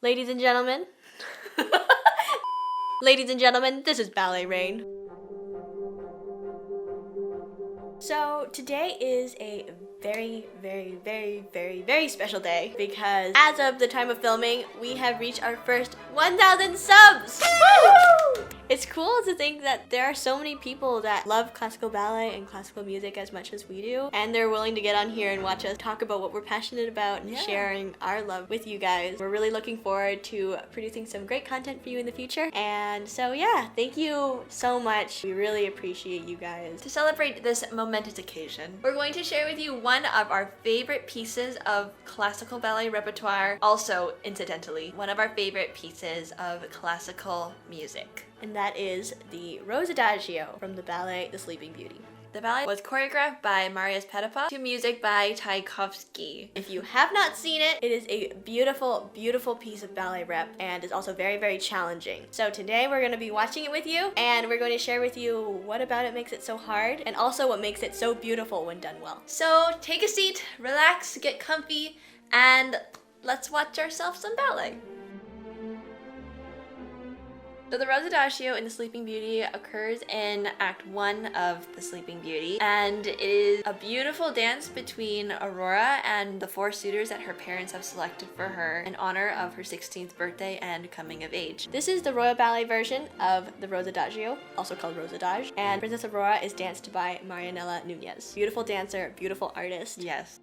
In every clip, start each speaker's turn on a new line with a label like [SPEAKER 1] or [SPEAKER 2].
[SPEAKER 1] Ladies and gentlemen, ladies and gentlemen, this is Ballet Rain. So today is a very, very, very, very, very special day because as of the time of filming, we have reached our first 1,000 subs! Woo! It's cool to think that there are so many people that love classical ballet and classical music as much as we do, and they're willing to get on here and watch us talk about what we're passionate about and sharing our love with you guys. We're really looking forward to producing some great content for you in the future, and so yeah, thank you so much. We really appreciate you guys.
[SPEAKER 2] To celebrate this momentous occasion, we're going to share with you one of our favorite pieces of classical ballet repertoire, also, incidentally, one of our favorite pieces of classical music.
[SPEAKER 1] And that is the Rose Adage from the ballet The Sleeping Beauty.
[SPEAKER 2] The ballet was choreographed by Marianela to music by Tchaikovsky.
[SPEAKER 1] If you have not seen it, it is a beautiful, beautiful piece of ballet rep and is also very, very challenging. So today we're going to be watching it with you, and we're going to share with you what about it makes it so hard and also what makes it so beautiful when done well.
[SPEAKER 2] So take a seat, relax, get comfy, and let's watch ourselves some ballet. So the Rose Adage in The Sleeping Beauty occurs in Act 1 of The Sleeping Beauty, and it is a beautiful dance between Aurora and the 4 suitors that her parents have selected for her in honor of her 16th birthday and coming of age.
[SPEAKER 1] This is the Royal Ballet version of the Rose Adage, also called Rose Adage, and Princess Aurora is danced by Marianela Nuñez. Beautiful dancer, beautiful artist.
[SPEAKER 2] Yes.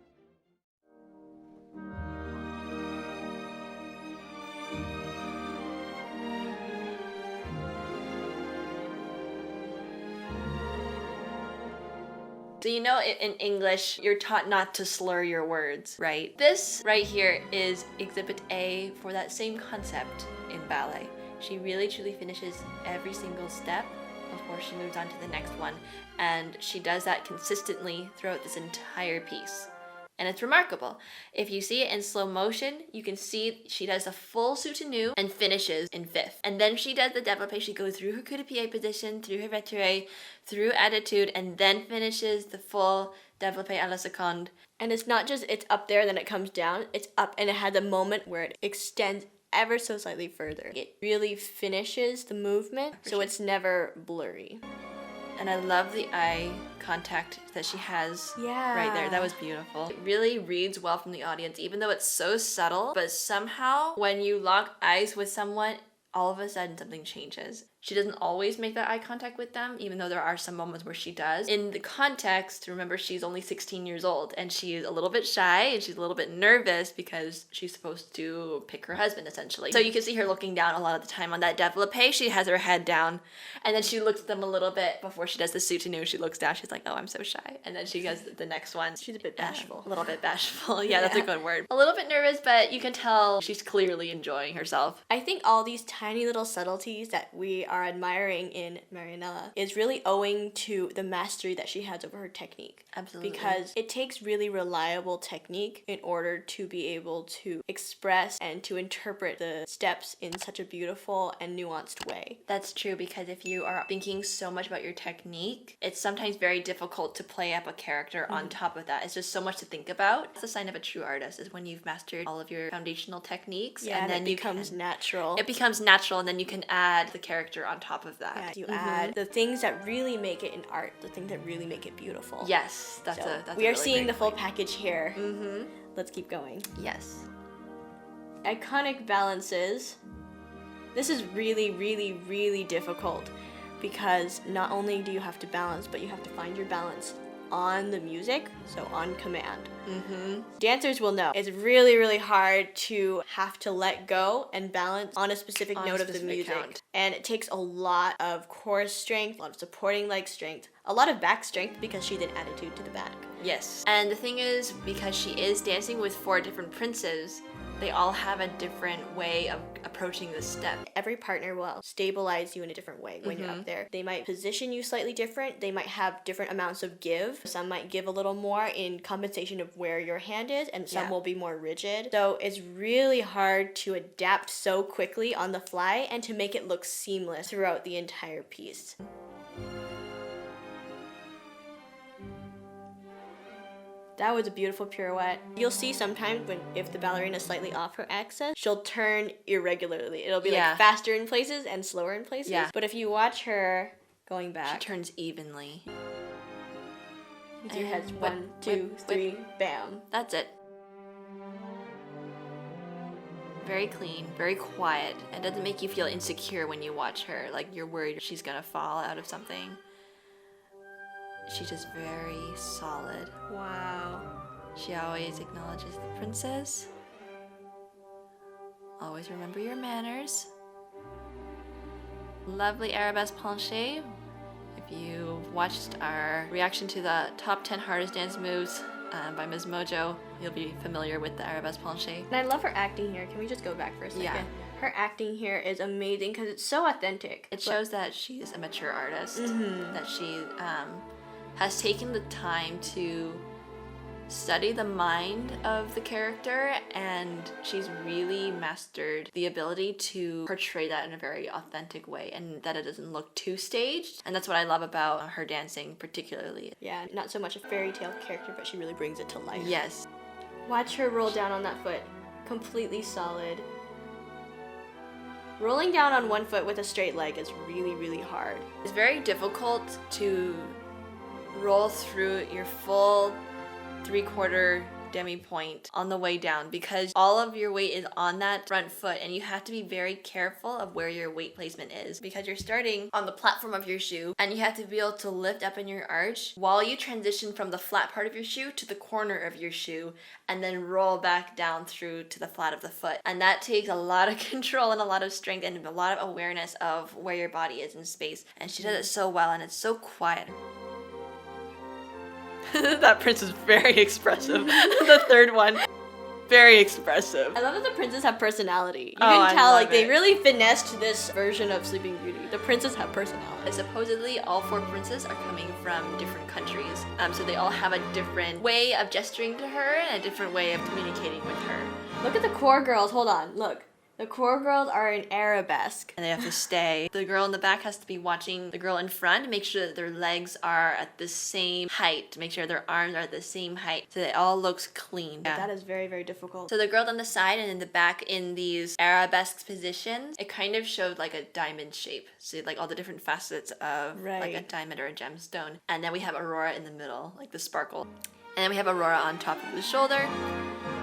[SPEAKER 2] So you know in English, you're taught not to slur your words, right? This right here is Exhibit A for that same concept in ballet. She really truly finishes every single step before she moves on to the next one. And she does that consistently throughout this entire piece. And it's remarkable. If you see it in slow motion, you can see she does a full soutenu and finishes in 5th. And then she does the développé. She goes through her coup de pied position, through her retiré, through attitude, and then finishes the full développé à la seconde.
[SPEAKER 1] And it's not just it's up there, then it comes down. It's up, and it has a moment where it extends ever so slightly further. It really finishes the movement, so it's never blurry.
[SPEAKER 2] And I love the eye contact that she has right there. That was beautiful. It really reads well from the audience, even though it's so subtle, but somehow when you lock eyes with someone, all of a sudden something changes. She doesn't always make that eye contact with them, even though there are some moments where she does. In the context, remember, she's only 16 years old, and she's a little bit shy, and she's a little bit nervous because she's supposed to pick her husband, essentially. So you can see her looking down a lot of the time on that développé. She has her head down, and then she looks at them a little bit before she does the soutenu. She looks down, she's like, oh, I'm so shy. And then she goes the next one.
[SPEAKER 1] She's a bit bashful.
[SPEAKER 2] A little bit bashful. Yeah, that's a good word. A little bit nervous, but you can tell she's clearly enjoying herself.
[SPEAKER 1] I think all these tiny little subtleties that we are admiring in Marianela is really owing to the mastery that she has over her technique.
[SPEAKER 2] Absolutely.
[SPEAKER 1] Because it takes really reliable technique in order to be able to express and to interpret the steps in such a beautiful and nuanced way.
[SPEAKER 2] That's true, because if you are thinking so much about your technique, it's sometimes very difficult to play up a character on top of that. It's just so much to think about. It's a sign of a true artist is when you've mastered all of your foundational techniques, and then
[SPEAKER 1] it becomes natural.
[SPEAKER 2] It becomes natural, and then you can add the character on top of that.
[SPEAKER 1] Yeah, you add the things that really make it an art, the things that really make it beautiful.
[SPEAKER 2] Yes, that's
[SPEAKER 1] we are
[SPEAKER 2] really
[SPEAKER 1] seeing the full
[SPEAKER 2] point.
[SPEAKER 1] package here. Let's keep going.
[SPEAKER 2] Yes.
[SPEAKER 1] Iconic balances. This is really, really, really difficult because not only do you have to balance, but you have to find your balance on the music, so on command. Dancers will know it's really, really hard to have to let go and balance on a specific note of the music.
[SPEAKER 2] Count.
[SPEAKER 1] And it takes a lot of core strength, a lot of supporting leg strength, a lot of back strength because she's an attitude to the back.
[SPEAKER 2] Yes. And the thing is, because she is dancing with 4 different princes, they all have a different way of approaching the step.
[SPEAKER 1] Every partner will stabilize you in a different way when you're up there. They might position you slightly different. They might have different amounts of give. Some might give a little more in compensation of where your hand is, and some will be more rigid. So it's really hard to adapt so quickly on the fly and to make it look seamless throughout the entire piece. 。 . 。 。 . 。 . 。 . 。 . 。 . 。 . 。 . 。 . 。 . 。 . 。 。 . 。 . 。 . 。 . 。 。 . 。 . 。 。 . 。 . 。 . 。 . 。 . 。 . 。 . 。 . 。That was a beautiful pirouette. You'll see sometimes if the ballerina is slightly off her axis, she'll turn irregularly. It'll be like faster in places and slower in places. Yeah. But if you watch her going back,
[SPEAKER 2] she turns evenly.
[SPEAKER 1] With your heads 1, 2, 3, bam.
[SPEAKER 2] That's it. Very clean, very quiet. It doesn't make you feel insecure when you watch her, like you're worried she's gonna fall out of something. She's just very solid.
[SPEAKER 1] Wow.
[SPEAKER 2] She always acknowledges the princess. Always remember your manners. Lovely arabesque planche. If you watched our reaction to the top 10 hardest dance moves by Ms. Mojo, you'll be familiar with the arabesque planche.
[SPEAKER 1] And I love her acting here. Can we just go back for a second? Yeah. Her acting here is amazing because it's so authentic.
[SPEAKER 2] It shows that she's a mature artist, that she has taken the time to study the mind of the character, and she's really mastered the ability to portray that in a very authentic way, and that it doesn't look too staged. And that's what I love about her dancing particularly.
[SPEAKER 1] Yeah, not so much a fairy tale character, but she really brings it to life.
[SPEAKER 2] Yes.
[SPEAKER 1] Watch her roll down on that foot. Completely solid. Rolling down on one foot with a straight leg is really, really hard.
[SPEAKER 2] It's very difficult to roll through your full 3/4 demi-point on the way down because all of your weight is on that front foot, and you have to be very careful of where your weight placement is because you're starting on the platform of your shoe, and you have to be able to lift up in your arch while you transition from the flat part of your shoe to the corner of your shoe, and then roll back down through to the flat of the foot. And that takes a lot of control and a lot of strength and a lot of awareness of where your body is in space, and she does it so well, and it's so quiet. That prince is very expressive. The third one, very expressive.
[SPEAKER 1] I love that the princes have personality. You can tell like they really finessed this version of Sleeping Beauty. The princes have personality.
[SPEAKER 2] Supposedly all 4 princes are coming from different countries. So they all have a different way of gesturing to her and a different way of communicating with her.
[SPEAKER 1] Look at the core girls. Hold on. Look. The core girls are in arabesque.
[SPEAKER 2] And they have to stay. The girl in the back has to be watching the girl in front to make sure that their legs are at the same height, to make sure their arms are at the same height, so that it all looks clean.
[SPEAKER 1] Yeah. That is very, very difficult.
[SPEAKER 2] So the girls on the side and in the back in these arabesque positions, it kind of showed like a diamond shape. So like all the different facets of like a diamond or a gemstone. And then we have Aurora in the middle, like the sparkle. And then we have Aurora on top of the shoulder.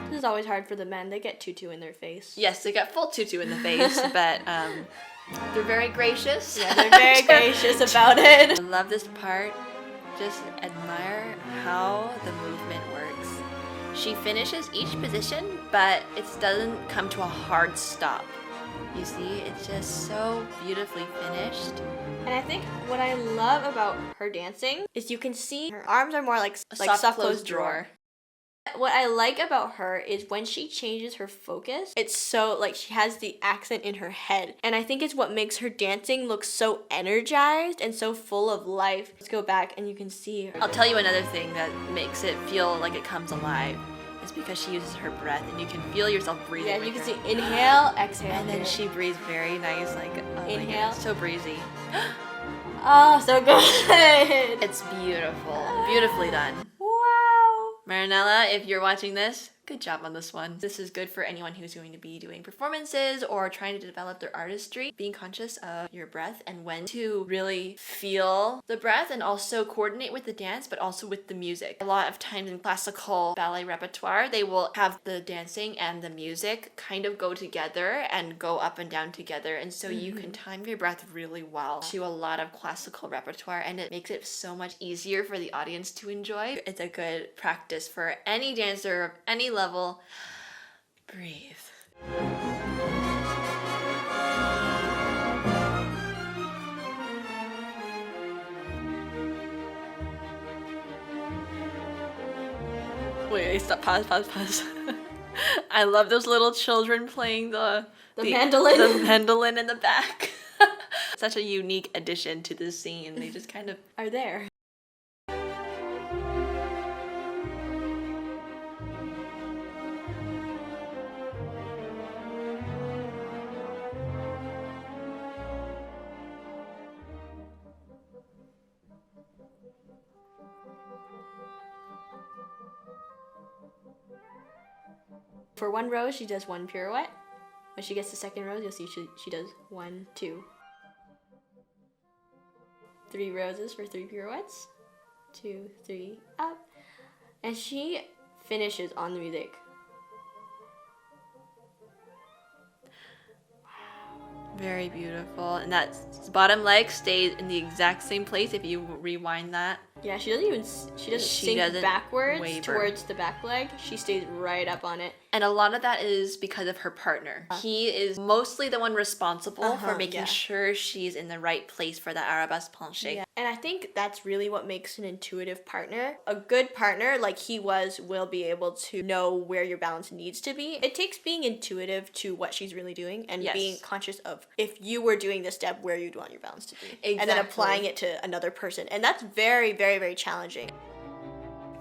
[SPEAKER 1] This is always hard for the men. They get tutu in their face.
[SPEAKER 2] Yes, they got full tutu in the face, but they're very gracious.
[SPEAKER 1] Yeah, they're very gracious about it.
[SPEAKER 2] I love this part. Just admire how the movement works. She finishes each position, but it doesn't come to a hard stop. You see, it's just so beautifully finished.
[SPEAKER 1] And I think what I love about her dancing is you can see her arms are more like
[SPEAKER 2] a soft closed drawer.
[SPEAKER 1] What I like about her is when she changes her focus, it's so like she has the accent in her head. And I think it's what makes her dancing look so energized and so full of life. Let's go back and you can see her.
[SPEAKER 2] I'll tell you another thing that makes it feel like it comes alive. It's because she uses her breath, and you can feel yourself breathing.
[SPEAKER 1] Yeah, you can see inhale, exhale.
[SPEAKER 2] And then she breathes very nice, like
[SPEAKER 1] inhale.
[SPEAKER 2] So breezy.
[SPEAKER 1] Oh, so good.
[SPEAKER 2] It's beautiful. Beautifully done. Marianela, if you're watching this, good job on this one. This is good for anyone who's going to be doing performances or trying to develop their artistry. Being conscious of your breath and when to really feel the breath and also coordinate with the dance, but also with the music. A lot of times in classical ballet repertoire, they will have the dancing and the music kind of go together and go up and down together. And so you can time your breath really well to a lot of classical repertoire, and it makes it so much easier for the audience to enjoy. It's a good practice for any dancer of any level. Breathe. Wait, stop, pause. I love those little children playing the
[SPEAKER 1] mandolin.
[SPEAKER 2] The mandolin in the back. Such a unique addition to this scene. They just kind of
[SPEAKER 1] are there. For one rose, she does one pirouette. When she gets the second rose, you'll see she does 1, 2. 3 roses for 3 pirouettes. 2, 3, up. And she finishes on the music.
[SPEAKER 2] Very beautiful. And that bottom leg stays in the exact same place if you rewind that.
[SPEAKER 1] Yeah, she doesn't sink backwards
[SPEAKER 2] waver
[SPEAKER 1] towards the back leg. She stays right up on it.
[SPEAKER 2] And a lot of that is because of her partner. He is mostly the one responsible for making sure she's in the right place for that arabesque planche.
[SPEAKER 1] Yeah. And I think that's really what makes an intuitive partner. A good partner, like he was, will be able to know where your balance needs to be. It takes being intuitive to what she's really doing and being conscious of if you were doing this step, where you'd want your balance to be. Exactly. And then applying it to another person. And that's very, very, very challenging.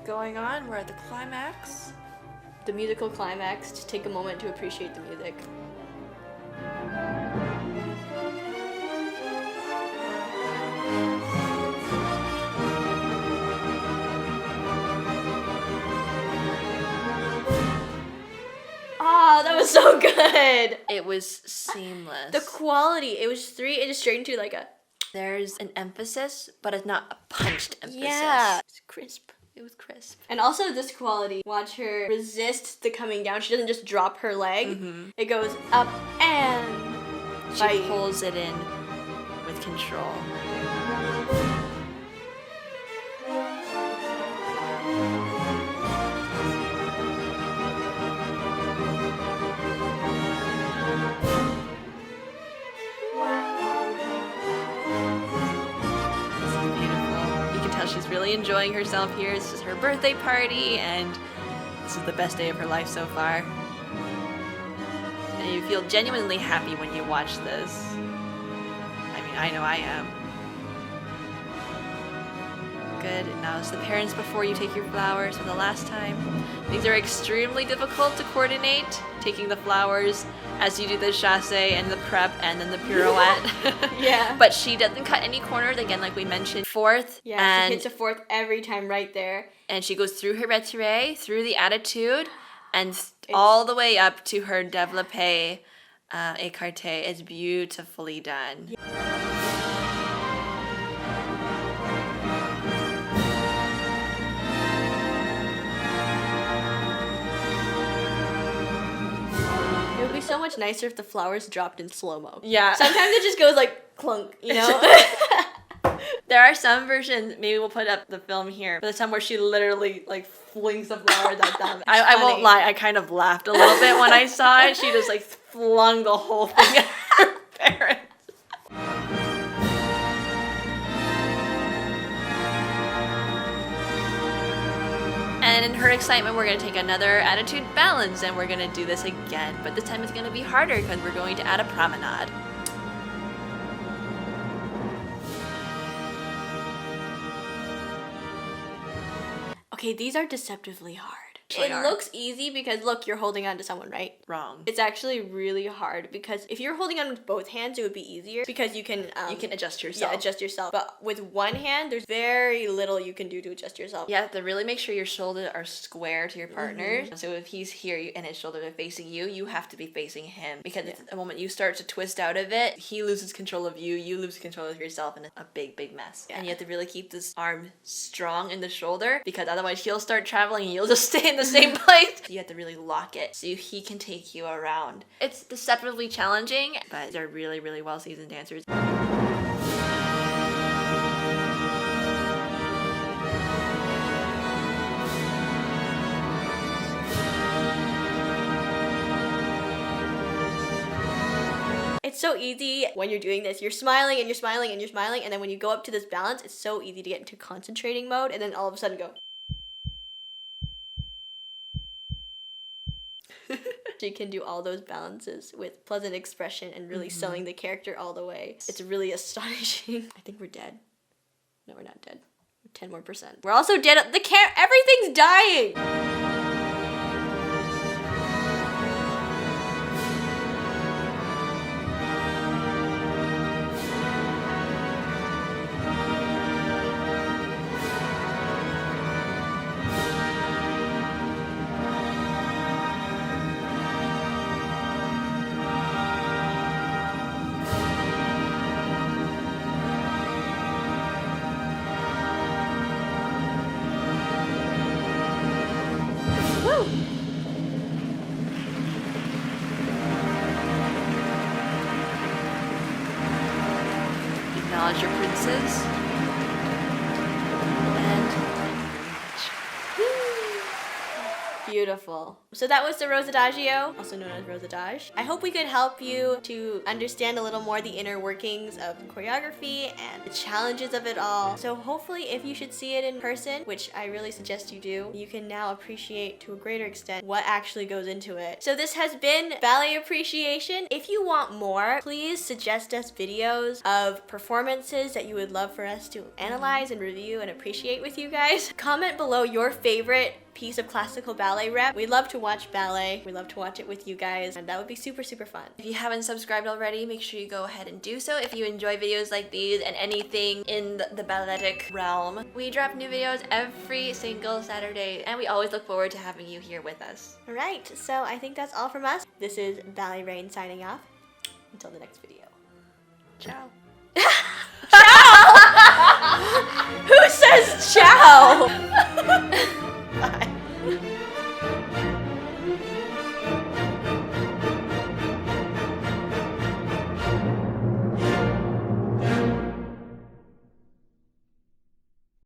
[SPEAKER 2] Going on, we're at the climax.
[SPEAKER 1] The musical climax. Just take a moment to appreciate the music. Oh, that was so good.
[SPEAKER 2] It was seamless.
[SPEAKER 1] The quality. It was 3 inches straight into like a...
[SPEAKER 2] There's an emphasis, but it's not a punched emphasis.
[SPEAKER 1] Yeah.
[SPEAKER 2] It's crisp. It was crisp.
[SPEAKER 1] And also this quality. Watch her resist the coming down. She doesn't just drop her leg. It goes up and...
[SPEAKER 2] She pulls it in with control. She's really enjoying herself here. This is her birthday party, and this is the best day of her life so far. And you feel genuinely happy when you watch this. I mean, I know I am. Good. Now it's the parents before you take your flowers for the last time. These are extremely difficult to coordinate, taking the flowers as you do the chasse and the prep and then the pirouette.
[SPEAKER 1] Yeah.
[SPEAKER 2] But she doesn't cut any corners, again, like we mentioned. Fourth.
[SPEAKER 1] Yeah,
[SPEAKER 2] and
[SPEAKER 1] she hits a fourth every time right there.
[SPEAKER 2] And she goes through her retiré, through the attitude, and all the way up to her développé écarté. It's beautifully done. Yeah.
[SPEAKER 1] It would be so much nicer if the flowers dropped in slow-mo.
[SPEAKER 2] Yeah.
[SPEAKER 1] Sometimes it just goes like clunk, you know?
[SPEAKER 2] There are some versions, maybe we'll put up the film here, but there's some where she literally like flings the flowers at them. I won't lie, I kind of laughed a little bit when I saw it. She just like flung the whole thing at her parents. And in her excitement, we're going to take another attitude balance and we're going to do this again. But this time it's going to be harder because we're going to add a promenade.
[SPEAKER 1] Okay, these are deceptively hard. It looks easy because, look, you're holding on to someone, right?
[SPEAKER 2] Wrong.
[SPEAKER 1] It's actually really hard because if you're holding on with both hands, it would be easier because you can
[SPEAKER 2] adjust yourself.
[SPEAKER 1] Yeah, adjust yourself. But with one hand, there's very little you can do to adjust yourself.
[SPEAKER 2] You have to really make sure your shoulders are square to your partner. So if he's here and his shoulders are facing you, you have to be facing him because the moment you start to twist out of it, he loses control of you, you lose control of yourself, and it's a big, big mess. Yeah. And you have to really keep this arm strong in the shoulder because otherwise he'll start traveling and you'll just stay in the same place. You have to really lock it so he can take you around. It's deceptively challenging, but they're really, really well seasoned dancers.
[SPEAKER 1] It's so easy when you're doing this. You're smiling and you're smiling and you're smiling, and then when you go up to this balance, it's so easy to get into concentrating mode and then all of a sudden go. So you can do all those balances with pleasant expression and really selling the character all the way. It's really astonishing. I think we're dead. No, we're not dead. 10 more %. We're also dead. Everything's dying.
[SPEAKER 2] acknowledge your princes.
[SPEAKER 1] Beautiful. So that was the Rose Adagio, also known as Rose Adage. I hope we could help you to understand a little more the inner workings of choreography and the challenges of it all. So hopefully if you should see it in person, which I really suggest you do, you can now appreciate to a greater extent what actually goes into it. So this has been Ballet Appreciation. If you want more, please suggest us videos of performances that you would love for us to analyze and review and appreciate with you guys. Comment below your favorite piece of classical ballet rep. We love to watch ballet. We love to watch it with you guys, and that would be super, super fun.
[SPEAKER 2] If you haven't subscribed already, make sure you go ahead and do so. If you enjoy videos like these and anything in the balletic realm, we drop new videos every single Saturday, and we always look forward to having you here with us.
[SPEAKER 1] All right, so I think that's all from us. This is Ballet Rain signing off. Until the next video.
[SPEAKER 2] Ciao.
[SPEAKER 1] Ciao! Who says ciao?